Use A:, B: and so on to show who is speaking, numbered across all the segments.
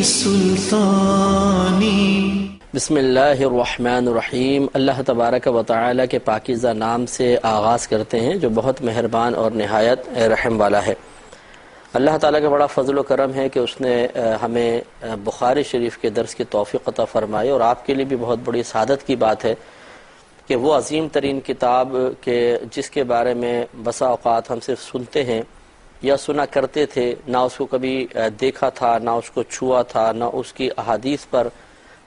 A: سلطانی
B: بسم اللہ الرحمن الرحیم۔ اللہ تبارک و تعالی کے پاکیزہ نام سے آغاز کرتے ہیں جو بہت مہربان اور نہایت رحم والا ہے۔ اللہ تعالیٰ کا بڑا فضل و کرم ہے کہ اس نے ہمیں بخاری شریف کے درس کی توفیق عطا فرمائی، اور آپ کے لیے بھی بہت بڑی سعادت کی بات ہے کہ وہ عظیم ترین کتاب کے جس کے بارے میں بسا اوقات ہم صرف سنتے ہیں یا سنا کرتے تھے، نہ اس کو کبھی دیکھا تھا، نہ اس کو چھوا تھا، نہ اس کی احادیث پر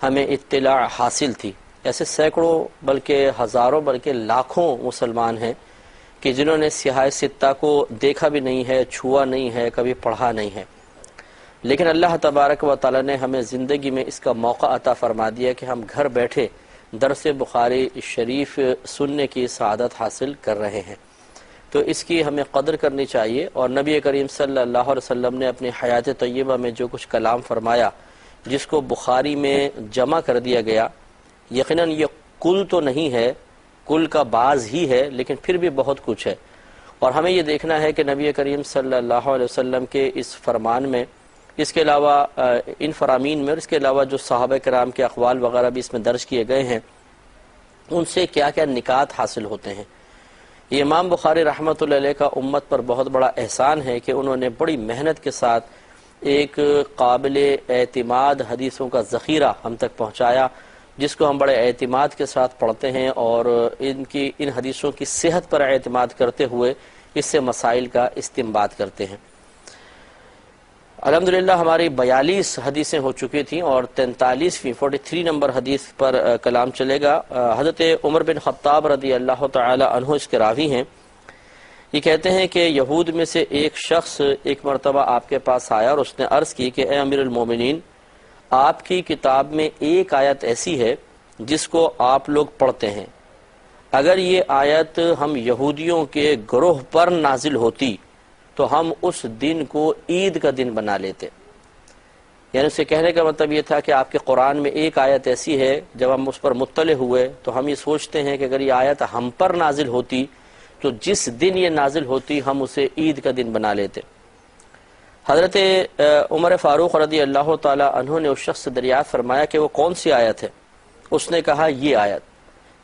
B: ہمیں اطلاع حاصل تھی، ایسے سینکڑوں بلکہ ہزاروں بلکہ لاکھوں مسلمان ہیں کہ جنہوں نے سیاہ ستہ کو دیکھا بھی نہیں ہے، چھوا نہیں ہے، کبھی پڑھا نہیں ہے، لیکن اللہ تبارک و تعالی نے ہمیں زندگی میں اس کا موقع عطا فرما دیا کہ ہم گھر بیٹھے درس بخاری شریف سننے کی سعادت حاصل کر رہے ہیں۔ تو اس کی ہمیں قدر کرنی چاہیے، اور نبی کریم صلی اللہ علیہ وسلم نے اپنی حیات طیبہ میں جو کچھ کلام فرمایا جس کو بخاری میں جمع کر دیا گیا، یقیناً یہ کل تو نہیں ہے، کل کا بعض ہی ہے، لیکن پھر بھی بہت کچھ ہے، اور ہمیں یہ دیکھنا ہے کہ نبی کریم صلی اللہ علیہ وسلم کے اس فرمان میں، اس کے علاوہ ان فرامین میں، اور اس کے علاوہ جو صحابہ کرام کے اقوال وغیرہ بھی اس میں درج کیے گئے ہیں، ان سے کیا کیا نکات حاصل ہوتے ہیں۔ یہ امام بخاری رحمۃ اللہ علیہ کا امت پر بہت بڑا احسان ہے کہ انہوں نے بڑی محنت کے ساتھ ایک قابل اعتماد حدیثوں کا ذخیرہ ہم تک پہنچایا، جس کو ہم بڑے اعتماد کے ساتھ پڑھتے ہیں، اور ان حدیثوں کی صحت پر اعتماد کرتے ہوئے اس سے مسائل کا استنباط کرتے ہیں۔ الحمدللہ ہماری 42 حدیثیں ہو چکی تھیں، اور 43 نمبر حدیث پر کلام چلے گا۔ حضرت عمر بن خطاب رضی اللہ تعالی عنہ اس کے راوی ہیں۔ یہ کہتے ہیں کہ یہود میں سے ایک شخص ایک مرتبہ آپ کے پاس آیا اور اس نے عرض کی کہ اے امیر المومنین، آپ کی کتاب میں ایک آیت ایسی ہے جس کو آپ لوگ پڑھتے ہیں، اگر یہ آیت ہم یہودیوں کے گروہ پر نازل ہوتی تو ہم اس دن کو عید کا دن بنا لیتے۔ یعنی اسے کہنے کا مطلب یہ تھا کہ آپ کے قرآن میں ایک آیت ایسی ہے، جب ہم اس پر مطلع ہوئے تو ہم یہ سوچتے ہیں کہ اگر یہ آیت ہم پر نازل ہوتی تو جس دن یہ نازل ہوتی ہم اسے عید کا دن بنا لیتے۔ حضرت عمر فاروق رضی اللہ تعالی عنہ نے اس شخص سے دریافت فرمایا کہ وہ کون سی آیت ہے؟ اس نے کہا یہ آیت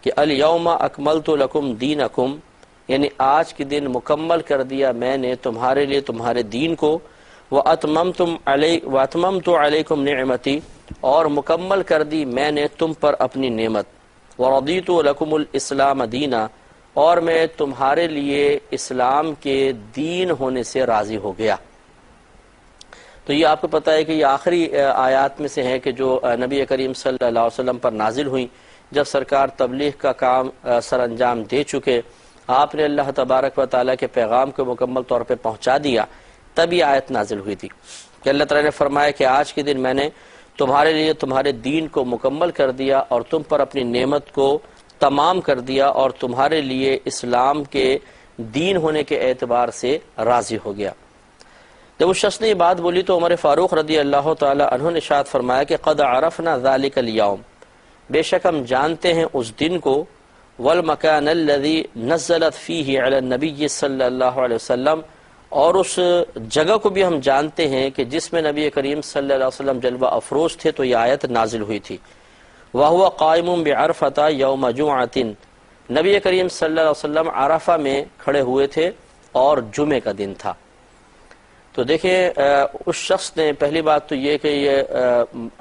B: کہ الیوم اکملت لکم دینکم، یعنی آج کے دن مکمل کر دیا میں نے تمہارے لیے تمہارے دین کو، وَأَتْمَمْتُ عَلَيْكُمْ نِعْمَتِي، اور مکمل کر دی میں نے تم پر اپنی نعمت، وَرَضِيتُ لَكُمُ الْإِسْلَامَ دِينًا، اور میں تمہارے لیے اسلام کے دین ہونے سے راضی ہو گیا۔ تو یہ آپ کو پتہ ہے کہ یہ آخری آیات میں سے ہیں کہ جو نبی کریم صلی اللہ علیہ وسلم پر نازل ہوئیں، جب سرکار تبلیغ کا کام سر انجام دے چکے، آپ نے اللہ تبارک و تعالیٰ کے پیغام کو مکمل طور پہ پہنچا دیا، تب یہ آیت نازل ہوئی تھی کہ اللہ تعالیٰ نے فرمایا کہ آج کے دن میں نے تمہارے لیے تمہارے دین کو مکمل کر دیا اور تم پر اپنی نعمت کو تمام کر دیا، اور تمہارے لیے اسلام کے دین ہونے کے اعتبار سے راضی ہو گیا۔ جب اس شخص نے یہ بات بولی تو عمر فاروق رضی اللہ تعالی عنہ نے ارشاد فرمایا کہ قد عرفنا ذلك اليوم، بے شک ہم جانتے ہیں اس دن کو، والمکان الذي نزلت فيه على النبي صلی اللہ علیہ وسلم، اور اس جگہ کو بھی ہم جانتے ہیں کہ جس میں نبی کریم صلی اللہ علیہ وسلم جلوہ افروز تھے تو یہ آیت نازل ہوئی تھی۔ وَهُوَ قَائِمٌ بِعَرْفَةَ يَوْمَ جُمْعَةٍ، نبی کریم صلی اللہ علیہ وسلم عرفہ میں کھڑے ہوئے تھے اور جمعے کا دن تھا۔ تو دیکھیں اس شخص نے پہلی بات تو یہ کہ یہ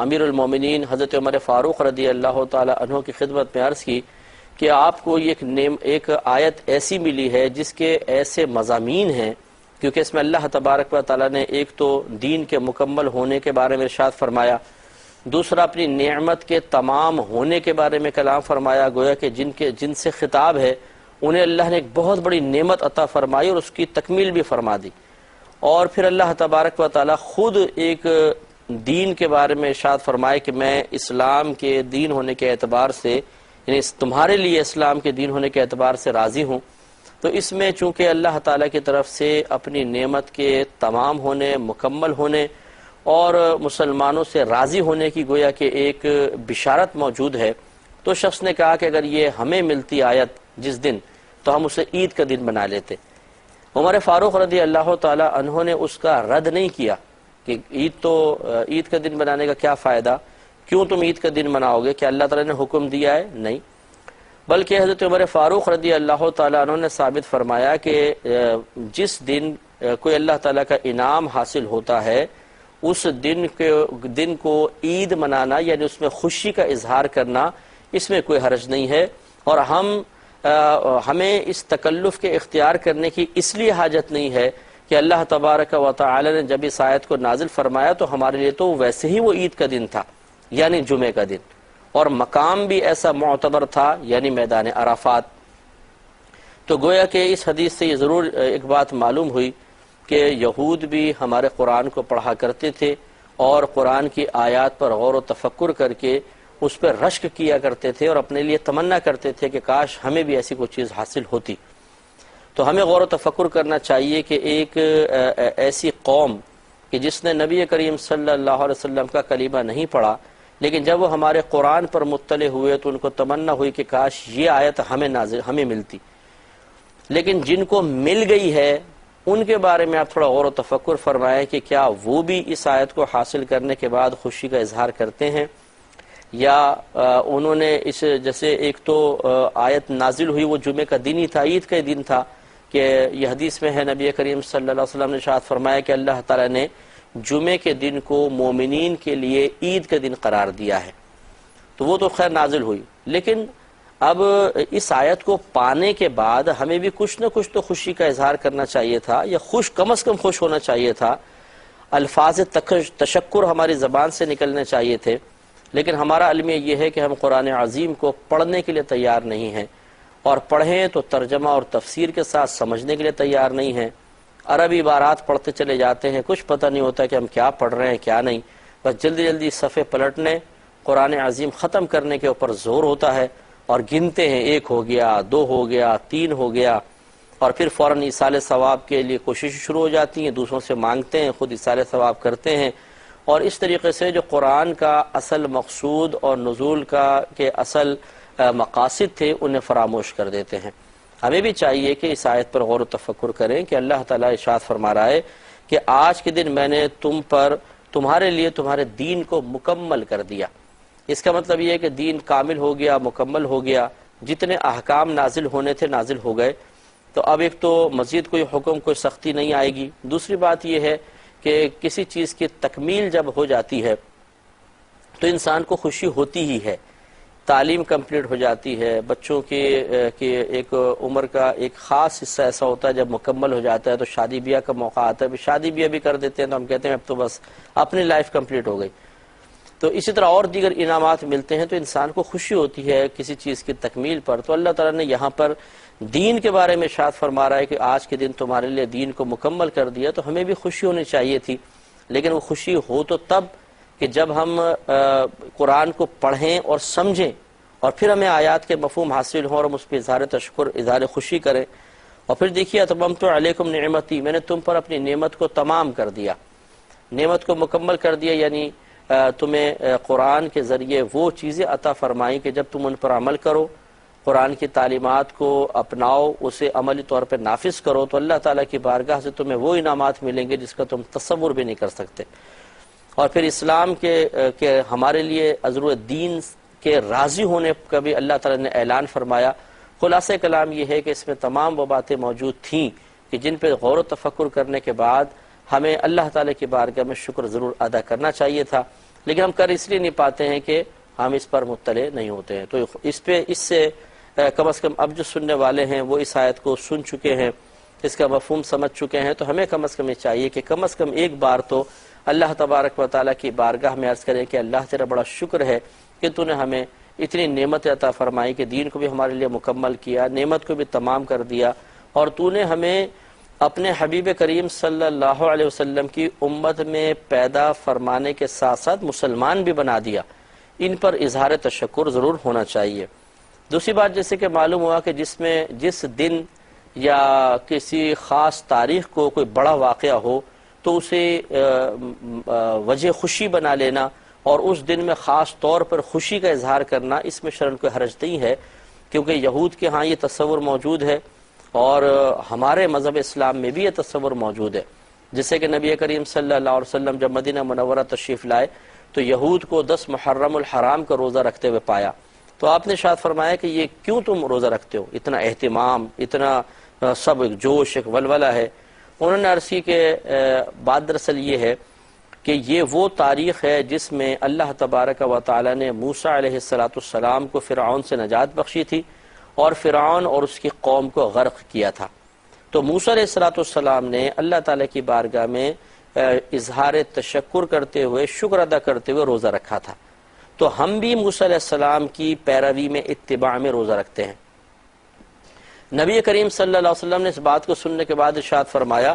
B: امیر المومنین حضرت عمر فاروق رضی اللہ تعالی عنہ کی خدمت میں عرض کی کہ آپ کو ایک آیت ایسی ملی ہے جس کے ایسے مضامین ہیں، کیونکہ اس میں اللہ تبارک و تعالیٰ نے ایک تو دین کے مکمل ہونے کے بارے میں ارشاد فرمایا، دوسرا اپنی نعمت کے تمام ہونے کے بارے میں کلام فرمایا، گویا کہ جن سے خطاب ہے انہیں اللہ نے ایک بہت بڑی نعمت عطا فرمائی اور اس کی تکمیل بھی فرما دی، اور پھر اللہ تبارک و تعالیٰ خود ایک دین کے بارے میں ارشاد فرمائے کہ میں اسلام کے دین ہونے کے اعتبار سے، یعنی تمہارے لیے اسلام کے دین ہونے کے اعتبار سے راضی ہوں۔ تو اس میں چونکہ اللہ تعالیٰ کی طرف سے اپنی نعمت کے تمام ہونے، مکمل ہونے اور مسلمانوں سے راضی ہونے کی گویا کہ ایک بشارت موجود ہے، تو شخص نے کہا کہ اگر یہ ہمیں ملتی آیت جس دن تو ہم اسے عید کا دن بنا لیتے۔ عمر فاروق رضی اللہ تعالی عنہ نے اس کا رد نہیں کیا، کہ عید کا دن منانے کا کیا فائدہ، کیوں تم عید کا دن مناؤ گے، کیا اللہ تعالیٰ نے حکم دیا ہے؟ نہیں، بلکہ حضرت عمر فاروق رضی اللہ تعالیٰ عنہ نے ثابت فرمایا کہ جس دن کوئی اللہ تعالیٰ کا انعام حاصل ہوتا ہے اس دن کو عید منانا، یعنی اس میں خوشی کا اظہار کرنا، اس میں کوئی حرج نہیں ہے، اور ہمیں اس تکلف کے اختیار کرنے کی اس لیے حاجت نہیں ہے کہ اللہ تبارک و تعالی نے جب اس آیت کو نازل فرمایا تو ہمارے لیے تو ویسے ہی وہ عید کا دن تھا، یعنی جمعے کا دن، اور مقام بھی ایسا معتبر تھا، یعنی میدان عرفات۔ تو گویا کہ اس حدیث سے یہ ضرور ایک بات معلوم ہوئی کہ یہود بھی ہمارے قرآن کو پڑھا کرتے تھے اور قرآن کی آیات پر غور و تفکر کر کے اس پر رشک کیا کرتے تھے اور اپنے لیے تمنا کرتے تھے کہ کاش ہمیں بھی ایسی کوئی چیز حاصل ہوتی۔ تو ہمیں غور و تفکر کرنا چاہیے کہ ایک ایسی قوم کہ جس نے نبی کریم صلی اللہ علیہ وسلم کا کلمہ نہیں پڑھا، لیکن جب وہ ہمارے قرآن پر مطلع ہوئے تو ان کو تمنا ہوئی کہ کاش یہ آیت ہمیں ملتی، لیکن جن کو مل گئی ہے ان کے بارے میں آپ تھوڑا غور و تفکر فرمائیں کہ کیا وہ بھی اس آیت کو حاصل کرنے کے بعد خوشی کا اظہار کرتے ہیں، یا انہوں نے جیسے ایک تو آیت نازل ہوئی وہ جمعے کا دن ہی تھا، عید کا دن تھا، کہ یہ حدیث میں ہے نبی کریم صلی اللہ علیہ وسلم نے ارشاد فرمایا کہ اللہ تعالیٰ نے جمعے کے دن کو مومنین کے لیے عید کا دن قرار دیا ہے، تو وہ تو خیر نازل ہوئی، لیکن اب اس آیت کو پانے کے بعد ہمیں بھی کچھ نہ کچھ تو خوشی کا اظہار کرنا چاہیے تھا، یا کم از کم خوش ہونا چاہیے تھا، الفاظ تشکر ہماری زبان سے نکلنے چاہیے تھے، لیکن ہمارا المیہ یہ ہے کہ ہم قرآن عظیم کو پڑھنے کے لیے تیار نہیں ہیں، اور پڑھیں تو ترجمہ اور تفسیر کے ساتھ سمجھنے کے لیے تیار نہیں ہیں، عربی عبارات پڑھتے چلے جاتے ہیں، کچھ پتہ نہیں ہوتا کہ ہم کیا پڑھ رہے ہیں کیا نہیں، بس جلدی جلدی صفحے پلٹنے، قرآن عظیم ختم کرنے کے اوپر زور ہوتا ہے، اور گنتے ہیں 1 ہو گیا 2 ہو گیا 3 ہو گیا، اور پھر فوراً ایصال ثواب کے لیے کوشش شروع ہو جاتی ہیں، دوسروں سے مانگتے ہیں، خود ایصال ثواب کرتے ہیں، اور اس طریقے سے جو قرآن کا اصل مقصود اور نزول کے اصل مقاصد تھے انہیں فراموش کر دیتے ہیں۔ ہمیں بھی چاہیے کہ اس آیت پر غور و تفکر کریں کہ اللہ تعالیٰ ارشاد فرما رہا ہے کہ آج کے دن میں نے تمہارے لیے تمہارے دین کو مکمل کر دیا۔ اس کا مطلب یہ ہے کہ دین کامل ہو گیا، مکمل ہو گیا، جتنے احکام نازل ہونے تھے نازل ہو گئے، تو اب ایک تو مزید کوئی حکم کوئی سختی نہیں آئے گی۔ دوسری بات یہ ہے کہ کسی چیز کی تکمیل جب ہو جاتی ہے تو انسان کو خوشی ہوتی ہی ہے، تعلیم کمپلیٹ ہو جاتی ہے، بچوں کی ایک عمر کا ایک خاص حصہ ایسا ہوتا ہے جب مکمل ہو جاتا ہے تو شادی بیاہ کا موقع آتا ہے، شادی بیاہ بھی کر دیتے ہیں تو ہم کہتے ہیں اب تو بس اپنی لائف کمپلیٹ ہو گئی۔ تو اسی طرح اور دیگر انعامات ملتے ہیں تو انسان کو خوشی ہوتی ہے کسی چیز کی تکمیل پر۔ تو اللہ تعالیٰ نے یہاں پر دین کے بارے میں ارشاد فرما رہا ہے کہ آج کے دن تمہارے لیے دین کو مکمل کر دیا، تو ہمیں بھی خوشی ہونی چاہیے تھی، لیکن وہ خوشی ہو تو تب کہ جب ہم قرآن کو پڑھیں اور سمجھیں، اور پھر ہمیں آیات کے مفہوم حاصل ہوں اور ہم اس پہ اظہار تشکر اظہار خوشی کریں۔ اور پھر دیکھیے اتممت علیکم نعمتی، میں نے تم پر اپنی نعمت کو تمام کر دیا، نعمت کو مکمل کر دیا، یعنی تمہیں قرآن کے ذریعے وہ چیزیں عطا فرمائیں کہ جب تم ان پر عمل کرو، قرآن کی تعلیمات کو اپناؤ، اسے عملی طور پہ نافذ کرو، تو اللہ تعالیٰ کی بارگاہ سے تمہیں وہ انعامات ملیں گے جس کا تم تصور بھی نہیں کر سکتے۔ اور پھر اسلام کے ہمارے لیے ضرورت دین کے راضی ہونے کا بھی اللہ تعالیٰ نے اعلان فرمایا۔ خلاصہ کلام یہ ہے کہ اس میں تمام وہ باتیں موجود تھیں کہ جن پہ غور و تفکر کرنے کے بعد ہمیں اللہ تعالیٰ کی بارگاہ میں شکر ضرور ادا کرنا چاہیے تھا، لیکن ہم کر اس لیے نہیں پاتے ہیں کہ ہم اس پر مطلع نہیں ہوتے ہیں۔ تو اس سے کم از کم اب جو سننے والے ہیں وہ اس آیت کو سن چکے ہیں، اس کا مفہوم سمجھ چکے ہیں، تو ہمیں کم از کم یہ چاہیے کہ کم از کم ایک بار تو اللہ تبارک و تعالیٰ کی بارگاہ میں عرض کریں کہ اللہ تیرا بڑا شکر ہے کہ تو نے ہمیں اتنی نعمت عطا فرمائی کہ دین کو بھی ہمارے لیے مکمل کیا، نعمت کو بھی تمام کر دیا، اور تو نے ہمیں اپنے حبیب کریم صلی اللہ علیہ وسلم کی امت میں پیدا فرمانے کے ساتھ ساتھ مسلمان بھی بنا دیا۔ ان پر اظہار تشکر ضرور ہونا چاہیے۔ دوسری بات جیسے کہ معلوم ہوا کہ جس دن یا کسی خاص تاریخ کو کوئی بڑا واقعہ ہو تو اسے وجہ خوشی بنا لینا اور اس دن میں خاص طور پر خوشی کا اظہار کرنا، اس میں شرعاً کوئی حرج نہیں ہے، کیونکہ یہود کے ہاں یہ تصور موجود ہے اور ہمارے مذہب اسلام میں بھی یہ تصور موجود ہے جسے کہ نبی کریم صلی اللہ علیہ وسلم جب مدینہ منورہ تشریف لائے تو یہود کو 10 محرم الحرام کا روزہ رکھتے ہوئے پایا، تو آپ نے ارشاد فرمایا کہ یہ کیوں تم روزہ رکھتے ہو، اتنا اہتمام، اتنا سب ایک جوش، ایک ولولہ ہے۔ انہوں نے عرض کی کہ بات دراصل یہ ہے کہ یہ وہ تاریخ ہے جس میں اللہ تبارک و تعالی نے موسیٰ علیہ السلام کو فرعون سے نجات بخشی تھی اور فرعون اور اس کی قوم کو غرق کیا تھا۔ تو موسیٰ علیہ السلام نے اللہ تعالیٰ کی بارگاہ میں اظہار تشکر کرتے ہوئے، شکر ادا کرتے ہوئے روزہ رکھا تھا۔ تو ہم بھی موسیٰ علیہ السلام کی پیروی میں، اتباع میں روزہ رکھتے ہیں۔ نبی کریم صلی اللہ علیہ وسلم نے اس بات کو سننے کے بعد ارشاد فرمایا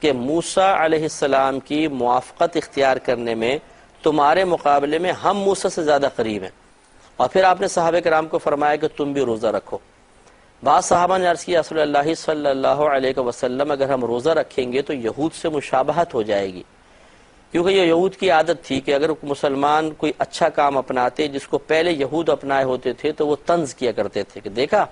B: کہ موسیٰ علیہ السلام کی موافقت اختیار کرنے میں تمہارے مقابلے میں ہم موسیٰ سے زیادہ قریب ہیں۔ اور پھر آپ نے صحابہ کرام کو فرمایا کہ تم بھی روزہ رکھو۔ بعض صحابہ نے عرض کیا رسول اللہ صلی اللہ علیہ وسلم اگر ہم روزہ رکھیں گے تو یہود سے مشابہت ہو جائے گی، کیونکہ یہ یہود کی عادت تھی کہ اگر مسلمان کوئی اچھا کام اپناتے جس کو پہلے یہود اپنائے ہوتے تھے تو وہ طنز کیا کرتے تھے کہ دیکھا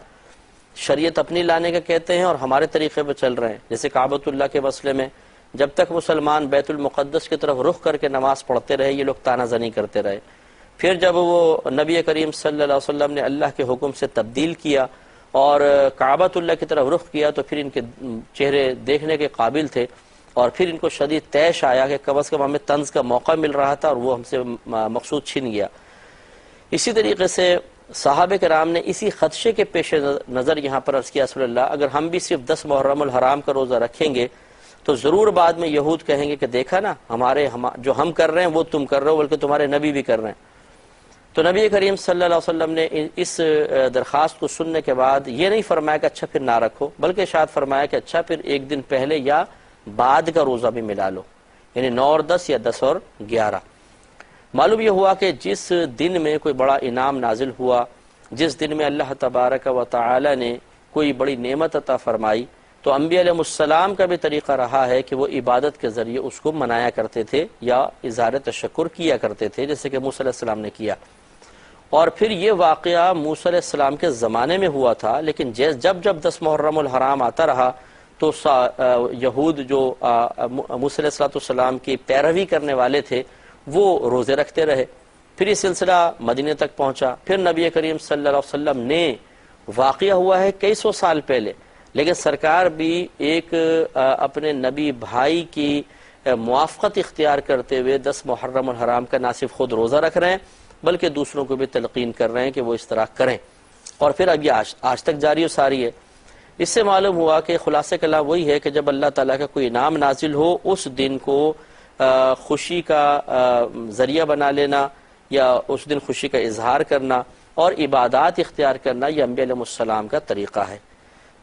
B: شریعت اپنی لانے کا کہتے ہیں اور ہمارے طریقے پہ چل رہے ہیں۔ جیسے کعبۃ اللہ کے مسئلے میں جب تک مسلمان بیت المقدس کی طرف رخ کر کے نماز پڑھتے رہے یہ لوگ تانا زنی کرتے رہے، پھر جب وہ نبی کریم صلی اللہ علیہ وسلم نے اللہ کے حکم سے تبدیل کیا اور کعبۃ اللہ کی طرف رخ کیا تو پھر ان کے چہرے دیکھنے کے قابل تھے، اور پھر ان کو شدید طیش آیا کہ کم از کم ہمیں طنز کا موقع مل رہا تھا اور وہ ہم سے مقصود چھن گیا۔ اسی طریقے سے صحابہ کرام نے اسی خدشے کے پیش نظر یہاں پر عرض کیا رسول اللہ اگر ہم بھی صرف 10 محرم الحرام کا روزہ رکھیں گے تو ضرور بعد میں یہود کہیں گے کہ دیکھا نا جو ہم کر رہے ہیں وہ تم کر رہے ہو، بلکہ تمہارے نبی بھی کر رہے ہیں۔ تو نبی کریم صلی اللہ علیہ وسلم نے اس درخواست کو سننے کے بعد یہ نہیں فرمایا کہ اچھا پھر نہ رکھو، بلکہ ارشاد فرمایا کہ اچھا پھر ایک دن پہلے یا بعد کا روزہ بھی ملا لو، یعنی 9 اور 10 یا 10 اور 11۔ معلوم یہ ہوا کہ جس دن میں کوئی بڑا انعام نازل ہوا، جس دن میں اللہ تبارک و تعالی نے کوئی بڑی نعمت عطا فرمائی، تو انبیاء علیہ السلام کا بھی طریقہ رہا ہے کہ وہ عبادت کے ذریعے اس کو منایا کرتے تھے یا اظہار تشکر کیا کرتے تھے، جیسے کہ موسیٰ علیہ السلام نے کیا۔ اور پھر یہ واقعہ موسیٰ علیہ السلام کے زمانے میں ہوا تھا، لیکن جب 10 محرم الحرام آتا رہا تو یہود جو موسیٰ علیہ السلام کی پیروی کرنے والے تھے وہ روزے رکھتے رہے۔ پھر یہ سلسلہ مدینے تک پہنچا، پھر نبی کریم صلی اللہ علیہ وسلم نے واقعہ ہوا ہے کئی سو سال پہلے، لیکن سرکار بھی ایک اپنے نبی بھائی کی موافقت اختیار کرتے ہوئے 10 محرم الحرام کا نہ صرف خود روزہ رکھ رہے ہیں بلکہ دوسروں کو بھی تلقین کر رہے ہیں کہ وہ اس طرح کریں، اور پھر اب یہ آج تک جاری و ساری ہے۔ اس سے معلوم ہوا کہ خلاصہ کلام وہی ہے کہ جب اللہ تعالیٰ کا کوئی انعام نازل ہو اس دن کو خوشی کا ذریعہ بنا لینا یا اس دن خوشی کا اظہار کرنا اور عبادات اختیار کرنا یہ انبیاء علیہ السلام کا طریقہ ہے۔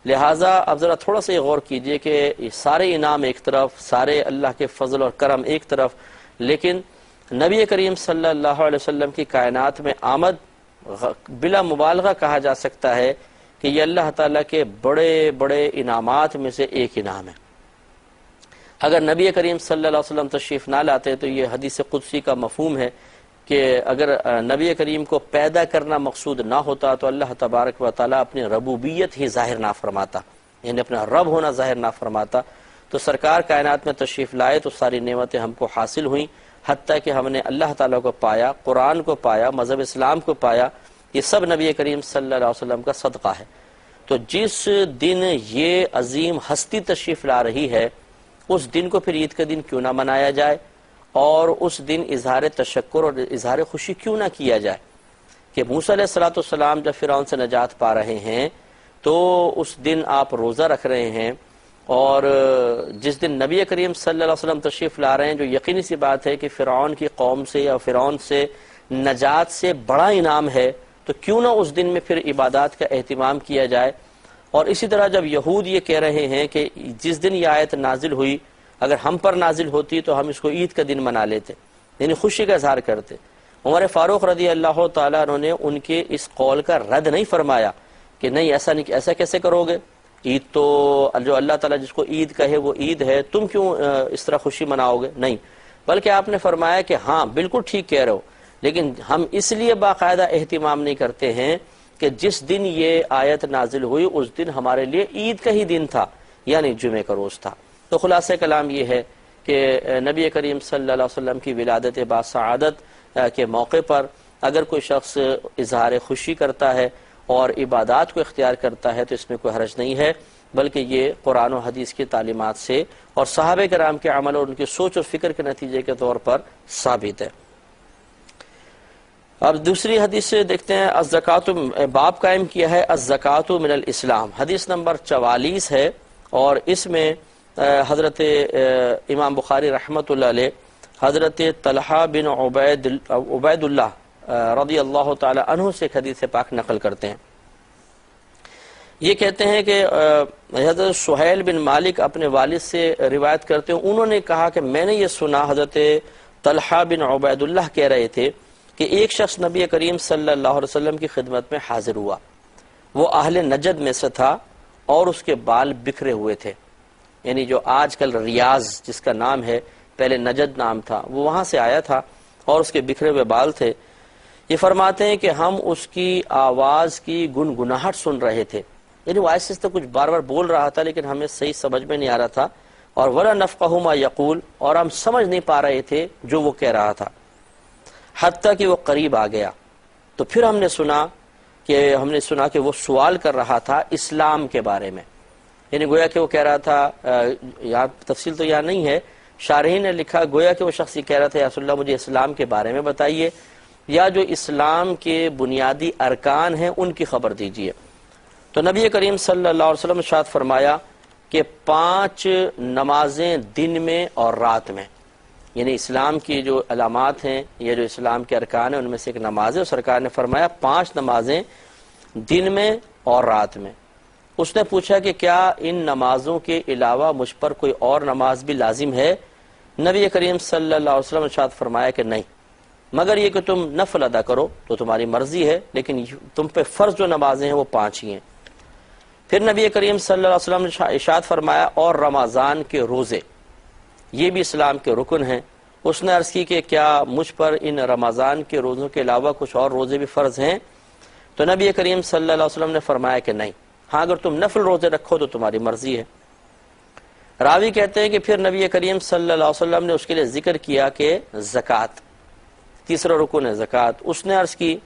B: لہٰذا اب ذرا تھوڑا سا غور کیجئے کہ سارے انعام ایک طرف، سارے اللہ کے فضل اور کرم ایک طرف، لیکن نبی کریم صلی اللہ علیہ وسلم کی کائنات میں آمد بلا مبالغہ کہا جا سکتا ہے کہ یہ اللہ تعالیٰ کے بڑے بڑے انعامات میں سے ایک انعام ہے۔ اگر نبی کریم صلی اللہ علیہ وسلم تشریف نہ لاتے تو یہ حدیث قدسی کا مفہوم ہے کہ اگر نبی کریم کو پیدا کرنا مقصود نہ ہوتا تو اللہ تبارک و تعالیٰ اپنی ربوبیت ہی ظاہر نہ فرماتا، یعنی اپنا رب ہونا ظاہر نہ فرماتا۔ تو سرکار کائنات میں تشریف لائے تو ساری نعمتیں ہم کو حاصل ہوئیں، حتیٰ کہ ہم نے اللہ تعالیٰ کو پایا، قرآن کو پایا، مذہب اسلام کو پایا، یہ سب نبی کریم صلی اللہ علیہ وسلم کا صدقہ ہے۔ تو جس دن یہ عظیم ہستی تشریف لا رہی ہے اس دن کو پھر عید کا دن کیوں نہ منایا جائے اور اس دن اظہار تشکر اور اظہار خوشی کیوں نہ کیا جائے کہ موسیٰ علیہ السلام جب فرعون سے نجات پا رہے ہیں تو اس دن آپ روزہ رکھ رہے ہیں، اور جس دن نبی کریم صلی اللہ علیہ وسلم تشریف لا رہے ہیں جو یقینی سی بات ہے کہ فرعون کی قوم سے یا فرعون سے نجات سے بڑا انعام ہے، تو کیوں نہ اس دن میں پھر عبادات کا اہتمام کیا جائے۔ اور اسی طرح جب یہود یہ کہہ رہے ہیں کہ جس دن یہ آیت نازل ہوئی اگر ہم پر نازل ہوتی تو ہم اس کو عید کا دن منا لیتے، یعنی خوشی کا اظہار کرتے، عمر فاروق رضی اللہ تعالیٰ عنہ نے ان کے اس قول کا رد نہیں فرمایا کہ نہیں ایسا کیسے کرو گے، عید تو جو اللہ تعالیٰ جس کو عید کہے وہ عید ہے، تم کیوں اس طرح خوشی مناؤ گے، نہیں، بلکہ آپ نے فرمایا کہ ہاں بالکل ٹھیک کہہ رہے ہو، لیکن ہم اس لیے باقاعدہ اہتمام نہیں کرتے ہیں کہ جس دن یہ آیت نازل ہوئی اس دن ہمارے لیے عید کا ہی دن تھا، یعنی جمعے کا روز تھا۔ تو خلاصہ کلام یہ ہے کہ نبی کریم صلی اللہ علیہ وسلم کی ولادت باسعادت کے موقع پر اگر کوئی شخص اظہار خوشی کرتا ہے اور عبادات کو اختیار کرتا ہے تو اس میں کوئی حرج نہیں ہے، بلکہ یہ قرآن و حدیث کی تعلیمات سے اور صحابہ کرام کے عمل اور ان کی سوچ و فکر کے نتیجے کے طور پر ثابت ہے۔ اب دوسری حدیث سے دیکھتے ہیں، الزکوٰۃ، باب قائم کیا ہے الزکوٰۃ من الاسلام، حدیث نمبر 44 ہے، اور اس میں حضرت امام بخاری رحمۃ اللہ علیہ حضرت طلحہ بن عبید اللہ رضی اللہ تعالی عنہ سے ایک حدیث پاک نقل کرتے ہیں۔ یہ کہتے ہیں کہ حضرت سہیل بن مالک اپنے والد سے روایت کرتے ہیں، انہوں نے کہا کہ میں نے یہ سنا، حضرت طلحہ بن عبید اللہ کہہ رہے تھے کہ ایک شخص نبی کریم صلی اللہ علیہ وسلم کی خدمت میں حاضر ہوا، وہ اہل نجد میں سے تھا اور اس کے بال بکھرے ہوئے تھے، یعنی جو آج کل ریاض جس کا نام ہے، پہلے نجد نام تھا، وہ وہاں سے آیا تھا اور اس کے بکھرے ہوئے بال تھے۔ یہ فرماتے ہیں کہ ہم اس کی آواز کی گنگناہٹ سن رہے تھے، یعنی وہ ایسے تو کچھ بار بار بول رہا تھا لیکن ہمیں صحیح سمجھ میں نہیں آ رہا تھا، اور وَلَا نَفْقَهُ مَا يَقُولُ، اور ہم سمجھ نہیں پا رہے تھے جو وہ کہہ رہا تھا، حتیٰ کہ وہ قریب آ گیا تو پھر ہم نے سنا کہ وہ سوال کر رہا تھا اسلام کے بارے میں، یعنی گویا کہ وہ کہہ رہا تھا، یہاں تفصیل تو یہاں نہیں ہے، شارحین نے لکھا گویا کہ وہ شخص یہ کہہ رہا تھا یا رسول اللہ مجھے اسلام کے بارے میں بتائیے، یا جو اسلام کے بنیادی ارکان ہیں ان کی خبر دیجیے۔ تو نبی کریم صلی اللہ علیہ وسلم نے ارشاد فرمایا کہ 5 نمازیں دن میں اور رات میں، یعنی اسلام کی جو علامات ہیں یا جو اسلام کے ارکان ہیں ان میں سے ایک نماز ہے، سرکار نے فرمایا 5 نمازیں دن میں اور رات میں۔ اس نے پوچھا کہ کیا ان نمازوں کے علاوہ مجھ پر کوئی اور نماز بھی لازم ہے؟ نبی کریم صلی اللہ علیہ وسلم نے ارشاد فرمایا کہ نہیں، مگر یہ کہ تم نفل ادا کرو تو تمہاری مرضی ہے، لیکن تم پہ فرض جو نمازیں ہیں وہ 5 ہی ہیں۔ پھر نبی کریم صلی اللہ علیہ وسلم نے ارشاد فرمایا اور رمضان کے روزے، یہ بھی اسلام کے رکن ہیں۔ اس نے عرض کی کہ کیا مجھ پر ان رمضان کے روزوں کے علاوہ کچھ اور روزے بھی فرض ہیں؟ تو نبی کریم صلی اللہ علیہ وسلم نے فرمایا کہ نہیں، ہاں اگر تم نفل روزے رکھو تو تمہاری مرضی ہے۔ راوی کہتے ہیں کہ پھر نبی کریم صلی اللہ علیہ وسلم نے اس کے لیے ذکر کیا کہ زکوٰۃ، تیسرا رکن ہے زکوٰۃ۔ اس نے عرض کی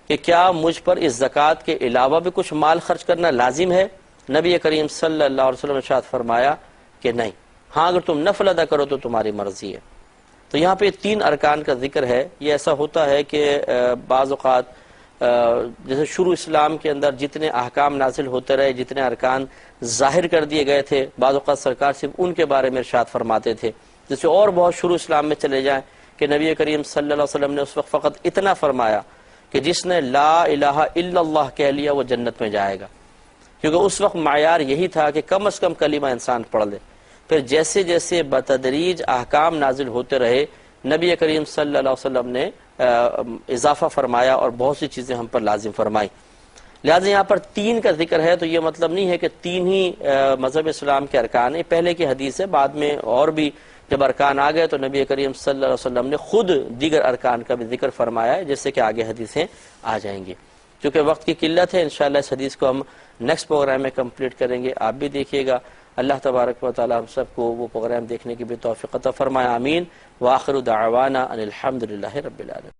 B: کہ کیا مجھ پر اس زکوٰۃ کے علاوہ بھی کچھ مال خرچ کرنا لازم ہے؟ نبی کریم صلی اللہ علیہ وسلم نے ارشاد فرمایا کہ نہیں، ہاں اگر تم نفل ادا کرو تو تمہاری مرضی ہے۔ تو یہاں پہ 3 ارکان کا ذکر ہے۔ یہ ایسا ہوتا ہے کہ بعض اوقات جیسے شروع اسلام کے اندر جتنے احکام نازل ہوتے رہے، جتنے ارکان ظاہر کر دیے گئے تھے، بعض اوقات سرکار صرف ان کے بارے میں ارشاد فرماتے تھے، جیسے اور بہت شروع اسلام میں چلے جائیں کہ نبی کریم صلی اللہ علیہ وسلم نے اس وقت فقط اتنا فرمایا کہ جس نے لا الہ الا اللہ کہہ لیا وہ جنت میں جائے گا، کیونکہ اس وقت معیار یہی تھا کہ کم از کم کلمہ انسان پڑھ لے۔ پھر جیسے جیسے بتدریج احکام نازل ہوتے رہے، نبی کریم صلی اللہ علیہ وسلم نے اضافہ فرمایا اور بہت سی چیزیں ہم پر لازم فرمائی۔ لہٰذا یہاں پر 3 کا ذکر ہے تو یہ مطلب نہیں ہے کہ 3 ہی مذہب اسلام کے ارکان ہیں، پہلے کی حدیث ہے، بعد میں اور بھی جب ارکان آ گئے تو نبی کریم صلی اللہ علیہ وسلم نے خود دیگر ارکان کا بھی ذکر فرمایا ہے، جس سے کہ آگے حدیثیں آ جائیں گی۔ چونکہ وقت کی قلت ہے، انشاءاللہ اس حدیث کو ہم نیکسٹ پروگرام میں کمپلیٹ کریں گے، آپ بھی دیکھیے گا۔ اللہ تبارک و تعالی ہم سب کو وہ پروگرام دیکھنے کی بھی توفیق عطا فرمائے، آمین۔ وآخر دعوانا ان الحمد للہ رب العالمین۔